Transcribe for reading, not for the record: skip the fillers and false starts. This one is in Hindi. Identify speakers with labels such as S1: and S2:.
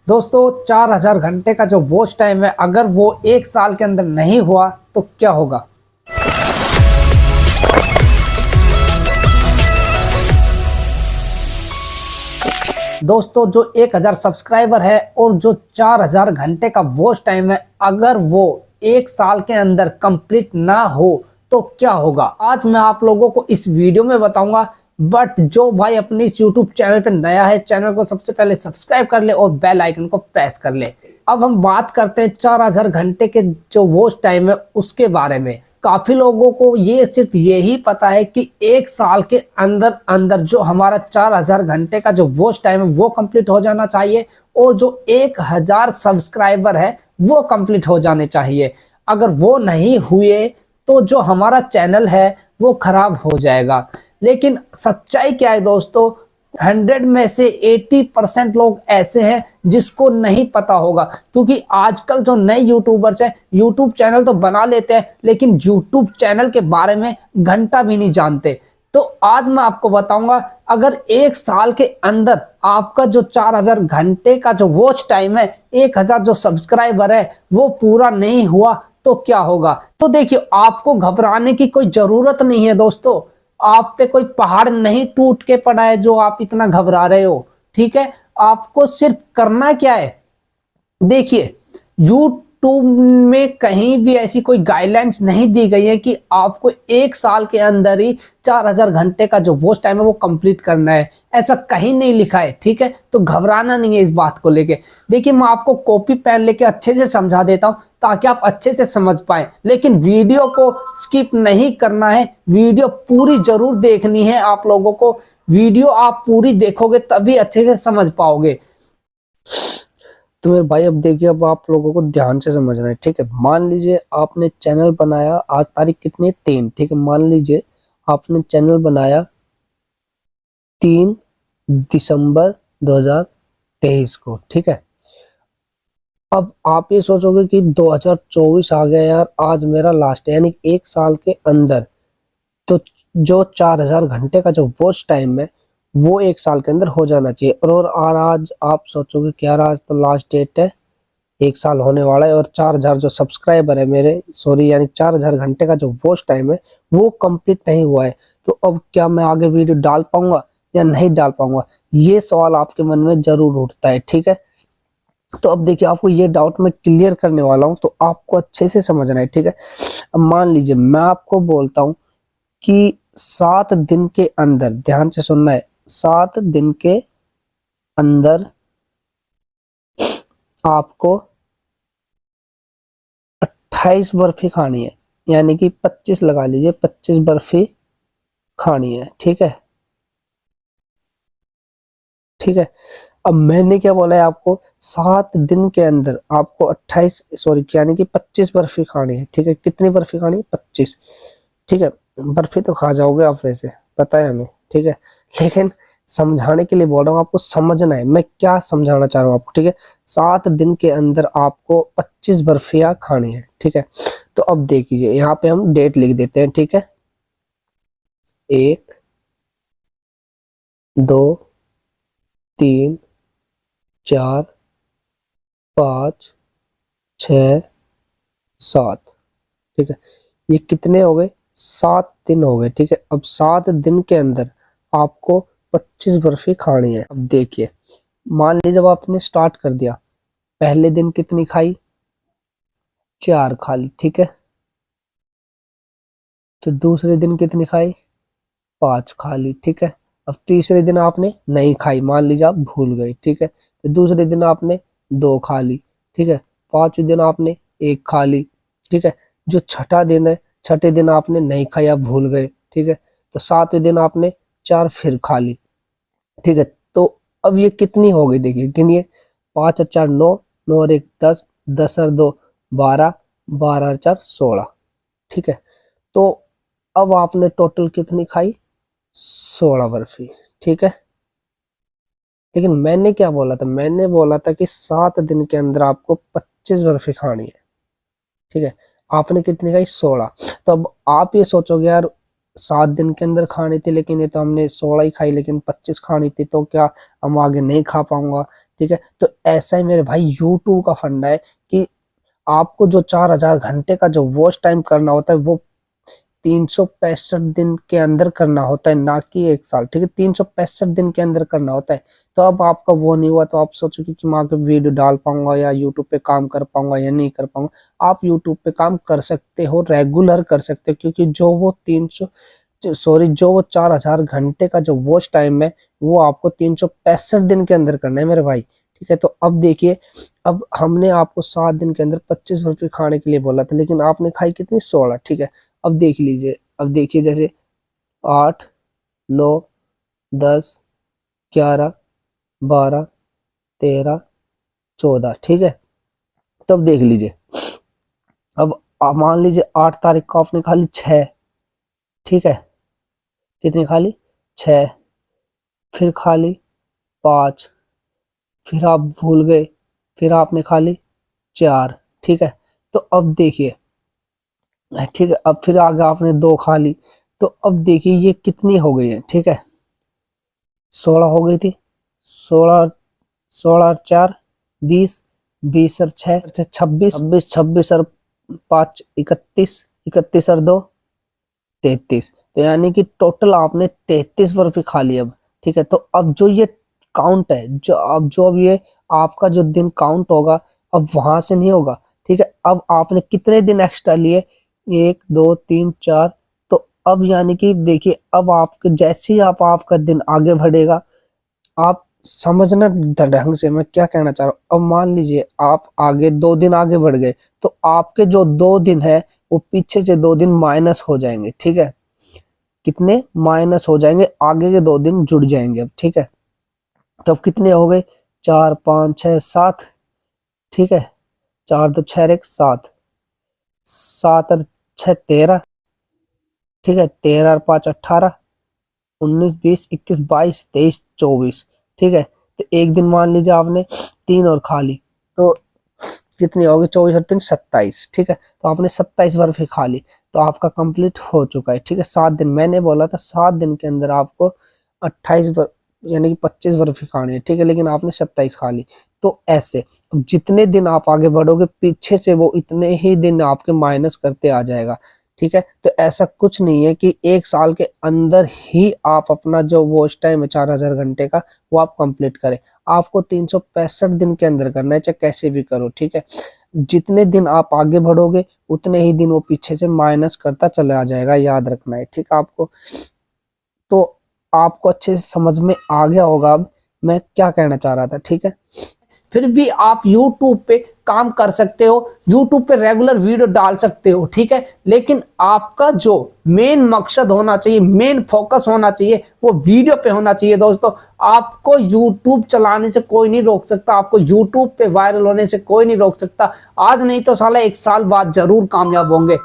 S1: दोस्तों 4000 घंटे का जो वॉच टाइम है, अगर वो एक साल के अंदर नहीं हुआ तो क्या होगा। दोस्तों जो 1000 सब्सक्राइबर है और जो 4000 घंटे का वॉच टाइम है, अगर वो एक साल के अंदर कंप्लीट ना हो तो क्या होगा, आज मैं आप लोगों को इस वीडियो में बताऊंगा। बट जो भाई अपनी इस यूट्यूब चैनल पे नया है, चैनल को सबसे पहले सब्सक्राइब कर ले और बेल आइकन को प्रेस कर ले। अब हम बात करते हैं 4000 घंटे के जो वॉच टाइम है उसके बारे में। काफी लोगों को ये सिर्फ यही पता है कि एक साल के अंदर अंदर जो हमारा 4000 घंटे का जो वॉच टाइम है वो कंप्लीट हो जाना चाहिए और जो 1000 सब्सक्राइबर है वो कंप्लीट हो जाने चाहिए। अगर वो नहीं हुए तो जो हमारा चैनल है वो खराब हो जाएगा। लेकिन सच्चाई क्या है दोस्तों, 100 में से 80% लोग ऐसे हैं जिसको नहीं पता होगा। क्योंकि आजकल जो नए यूट्यूबर्स हैं, यूट्यूब चैनल तो बना लेते हैं लेकिन यूट्यूब चैनल के बारे में घंटा भी नहीं जानते। तो आज मैं आपको बताऊंगा, अगर एक साल के अंदर आपका जो 4000 घंटे का जो वॉच टाइम है, 1000 जो सब्सक्राइबर है वो पूरा नहीं हुआ तो क्या होगा। तो देखिए, आपको घबराने की कोई जरूरत नहीं है दोस्तों। आप पे कोई पहाड़ नहीं टूट के पड़ा है जो आप इतना घबरा रहे हो। ठीक है, आपको सिर्फ करना क्या है, देखिए यूट्यूब में कहीं भी ऐसी कोई गाइडलाइंस नहीं दी गई है कि आपको एक साल के अंदर ही 4000 घंटे का जो वॉच टाइम है वो कंप्लीट करना है, ऐसा कहीं नहीं लिखा है। ठीक है, तो घबराना नहीं है इस बात को लेके। देखिए, मैं आपको कॉपी पेन लेके अच्छे से समझा देता हूं ताकि आप अच्छे से समझ पाए, लेकिन वीडियो को स्किप नहीं करना है, वीडियो पूरी जरूर देखनी है आप लोगों को। वीडियो आप पूरी देखोगे तभी अच्छे से समझ पाओगे। तो मेरे भाई, अब देखिए, अब आप लोगों को ध्यान से समझना है। ठीक है, मान लीजिए आपने चैनल बनाया, आज तारीख कितनी, 3। ठीक है, मान लीजिए आपने चैनल बनाया 3 दिसंबर 2023 को। ठीक है, अब आप ये सोचोगे कि 2024 आ गया यार, आज मेरा लास्ट है, यानी एक साल के अंदर तो जो 4000 घंटे का जो वॉच टाइम है वो एक साल के अंदर हो जाना चाहिए। और आज आप सोचोगे कि यार आज तो लास्ट डेट है, एक साल होने वाला है और 4000 जो सब्सक्राइबर है मेरे, सॉरी यानी 4000 घंटे का जो वॉच टाइम है वो कंप्लीट नहीं हुआ है, तो अब क्या मैं आगे वीडियो डाल पाऊंगा या नहीं डाल पाऊंगा, ये सवाल आपके मन में जरूर उठता है। ठीक है, तो अब देखिए, आपको ये डाउट मैं क्लियर करने वाला हूं, तो आपको अच्छे से समझना है। ठीक है, अब मान लीजिए मैं आपको बोलता हूं कि 7 दिन के अंदर, ध्यान से सुनना है, 7 दिन के अंदर आपको 28 बर्फी खानी है, यानी कि 25 लगा लीजिए, 25 बर्फी खानी है। ठीक है, ठीक है, अब मैंने क्या बोला है आपको, 7 दिन के अंदर आपको 28 सॉरी यानी कि 25 बर्फी खानी है। ठीक है, कितनी बर्फी खानी है, 25। ठीक है, बर्फी तो खा जाओगे आप, वैसे पता है हमें। ठीक है, लेकिन समझाने के लिए बोल रहा हूँ, आपको समझना है मैं क्या समझाना चाह रहा हूँ आपको। ठीक है, 7 दिन के अंदर आपको 25 बर्फियां खानी है। ठीक है, तो अब देखिए, यहाँ पे हम डेट लिख देते हैं। ठीक है, 1 2 3 4 5 6 7। ठीक है, ये कितने हो गए, 7 दिन हो गए। ठीक है, अब 7 दिन के अंदर आपको 25 बर्फी खानी है। अब देखिए, मान लीजिए जब आपने स्टार्ट कर दिया, पहले दिन कितनी खाई, 4 खा ली। ठीक है, फिर दूसरे दिन कितनी खाई, 5 खा ली। ठीक है, अब तीसरे दिन आपने नहीं खाई, मान लीजिए आप भूल गए। ठीक है, फिर दूसरे दिन आपने 2 खा ली। ठीक है, पांचवें दिन आपने 1 खा ली। ठीक है, जो छठा दिन है, छठे दिन आपने नहीं खाया, भूल गए। ठीक है, तो सातवें दिन आपने 4 फिर खा ली। ठीक है, तो अब ये कितनी हो गई, देखिए गिनिए, 5 और 4 9, 9 और 1 10, 10 और 2 12, 12 और 4 16। ठीक है, तो अब आपने टोटल कितनी खाई, 16 बर्फी। ठीक है, लेकिन मैंने क्या बोला था, मैंने बोला था कि 7 दिन के अंदर आपको 25 बर्फी खानी है। ठीक है, आपने कितनी खाई, 16। तो अब आप ये सोचोगे यार 7 दिन के अंदर खानी थी, लेकिन ये तो हमने 16 ही खाई, लेकिन 25 खानी थी, तो क्या हम आगे नहीं खा पाऊंगा, ठीक है। तो ऐसा ही मेरे भाई यूट्यूब का फंडा है कि आपको जो 4000 घंटे का जो वॉच टाइम करना होता है वो 365 दिन के अंदर करना होता है, ना कि एक साल। ठीक है, 365 दिन के अंदर करना होता है। तो अब आपका वो नहीं हुआ तो आप सोचोगे कि मैं आगे वीडियो डाल पाऊंगा या यूट्यूब पे काम कर पाऊंगा या नहीं कर पाऊंगा। आप यूट्यूब पे काम कर सकते हो, रेगुलर कर सकते हो, क्योंकि जो वो 4000 घंटे का जो वॉच टाइम है वो आपको 365 दिन के अंदर करना है मेरे भाई। ठीक है, तो अब देखिए, अब हमने आपको 7 दिन के अंदर 25 बर्फी खाने के लिए बोला था, लेकिन आपने खाई कितनी? 16। ठीक है, अब देख लीजिए, अब देखिए जैसे 8, 9, 10, 11, 12, 13, 14। ठीक है, तब देख लीजिए, अब मान लीजिए 8 तारीख को आपने खा ली 6। ठीक है, कितनी खा ली? 6। फिर खा ली 5। फिर आप भूल गए, फिर आपने खा ली 4। ठीक है, तो अब देखिए, ठीक है, अब फिर आगे आपने 2 खा ली। तो अब देखिए ये कितनी हो गई है? ठीक है, 16 हो गई थी। 16, 16 और 4 20, 20 और 6 26, 26, 26 और 5 31, 31 और 2 33। तो यानी कि टोटल आपने 33 बर्फी खा ली अब। ठीक है, तो अब जो ये काउंट है, जो अब ये आपका जो दिन काउंट होगा, अब वहां से नहीं होगा। ठीक है, अब आपने कितने दिन एक्स्ट्रा लिए? 1 2 3 4। तो अब यानी कि देखिए, अब आपके जैसे ही आपका दिन आगे बढ़ेगा, आप समझना ढंग से मैं क्या कहना चाह रहा हूँ। अब मान लीजिए आप आगे 2 दिन आगे बढ़ गए, तो आपके जो 2 दिन है वो पीछे से 2 दिन माइनस हो जाएंगे। ठीक है, कितने माइनस हो जाएंगे? आगे के 2 दिन जुड़ जाएंगे अब। ठीक है, तब कितने हो गए? 4 5 6 7। ठीक है, 4 2 6 1 7, 7 और 6 13। ठीक है, 13 और 5 18, 19 20 21 22 23 24। ठीक है, तो एक दिन मान लीजिए आपने 3 और खा ली, तो कितनी होगी? 24 और 3 27। ठीक है, तो आपने 27 बर्फी खा ली, तो आपका कंप्लीट हो चुका है। ठीक है, 7 दिन मैंने बोला था, 7 दिन के अंदर आपको 28 यानी कि 25 बर्फी खानी है। ठीक है, लेकिन आपने 27 खा ली। तो ऐसे अब जितने दिन आप आगे बढ़ोगे, पीछे से वो इतने ही दिन आपके माइनस करते आ जाएगा। ठीक है, तो ऐसा कुछ नहीं है कि एक साल के अंदर ही आप अपना जो वॉच टाइम है 4000 घंटे का, वो आप कंप्लीट करें। आपको 365 दिन के अंदर करना है, चाहे कैसे भी करो। ठीक है, जितने दिन आप आगे बढ़ोगे उतने ही दिन वो पीछे से माइनस करता चला जाएगा, याद रखना है। ठीक है, आपको तो आपको अच्छे से समझ में आ गया होगा अब मैं क्या कहना चाह रहा था। ठीक है, फिर भी आप YouTube पे काम कर सकते हो, YouTube पे रेगुलर वीडियो डाल सकते हो। ठीक है, लेकिन आपका जो मेन मकसद होना चाहिए, मेन फोकस होना चाहिए, वो वीडियो पे होना चाहिए। दोस्तों, आपको YouTube चलाने से कोई नहीं रोक सकता, आपको YouTube पे वायरल होने से कोई नहीं रोक सकता। आज नहीं तो साला 1 साल बाद जरूर कामयाब होंगे।